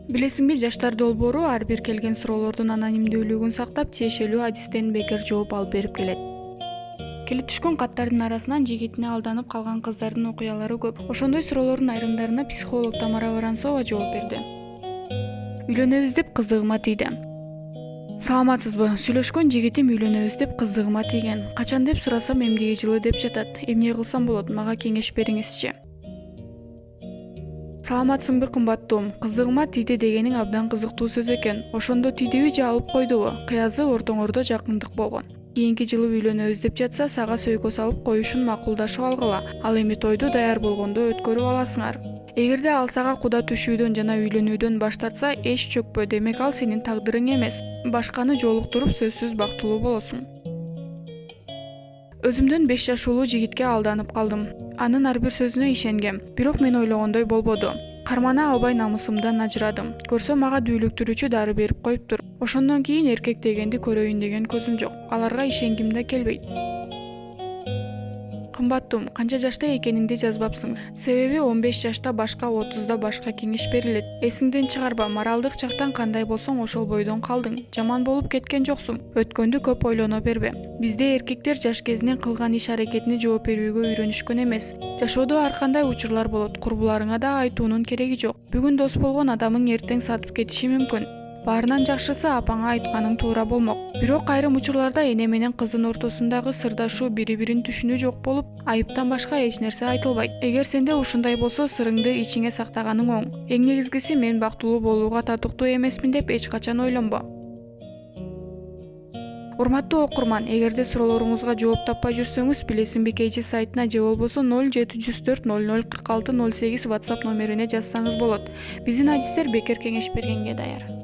Билесиңби, жаштар долбоору ар бир келген суроолордун анонимдүүлүгүн сактап, тиешелүү адистен бекер жооп алып берип келет. Келип түшкөн каттардын арасынан жигитине алданып калган кыздардын окуялары көп. Ошондой суроолордун айрымдарына психолог Тамара Воронцова жооп берди. Үйлөнөбүз деп кыздыгыма тийди. Саламатсызбы? Сүйлөшкөн жигитим үйлөнөбүз деп кыздыгыма тийген. Качан деп сурасам, эмдиги жылы деп жатат. Эмне кылсам болот? Мага кеңеш бериңизчи. Саламатсыңбы кымбаттуум? Кыздыгыма тийди дегениң абдан кызыктуу сөз экен. Ошондо тийдиби же алып койдубу? Кыязы ортоңордо жакындык болгон. Кийинки жылы үйлөнөбүз деп жатса, сага сөйкө салып коюшун макулдашып алгыла. Ал эми тойду даяр болгондо өткөрүп аласыңар. Эгерде ал сага куда түшүүдөн жана үйлөнүүдөн баш тартса, эч чөкпө, демек ал сенин тагдырың эмес. Башканы жолуктуруп сөзсүз бактылуу болосуң. Өзүмдөн 5 жашуулуу жигитке алданып калдым. Анын ар бир сөзүнө ишенгем. Бирок мен ойлогондой болбоду. Кармана албай намысымдан ажырадым. Көрсө мага дүүлүктүрүүчү дары берип коюптур. Ошондон кийин эркек дегенди көрөйүн деген көзүм жок. Аларга ишенгим да келбейт. Кымбаттуум, канча жашта экениңди жазбапсың. Себеби 15 жашта башка, 30да башка кеңеш берилет. Эсиңден чыгарба, моралдык жактан кандай болсоң ошол бойдон калдың. Жаман болуп кеткен жоксуң. Өткөндү көп ойлоно бербе. Бизде эркектер жаш кезинен кылган иш-аракетине жооп берүүгө үйрөнүшкөн эмес. Жашоодо ар кандай учурлар болот. Курбуларыңа да айтуунун кереги жок. Бүгүн дос болгон адамың эртең сатып кетиши мүмкүн. Баарынан жакшысы апаңа айтканың туура болмок. Бирок айрым учурларда эне менен кыздын ортосундагы сырдашуу, бири-бирин түшүнүү жок болуп, айыптан башка эч нерсе айтылбайт. Эгер сенде ушундай болсо, сырыңды ичиңе сактаганың оң. Эң негизгиси, мен бактылуу болууга татыктуу эмесмин деп эч качан ойлонбо. Урматтуу окурман, эгерде суроолоруңузга жооп таппай жүрсөңүз, Билесиңби KG сайтына же болбосо 0704 00 46 08 WhatsApp номерине жазсаңыз болот. Биздин адистер бекер кеңеш бергенге даяр.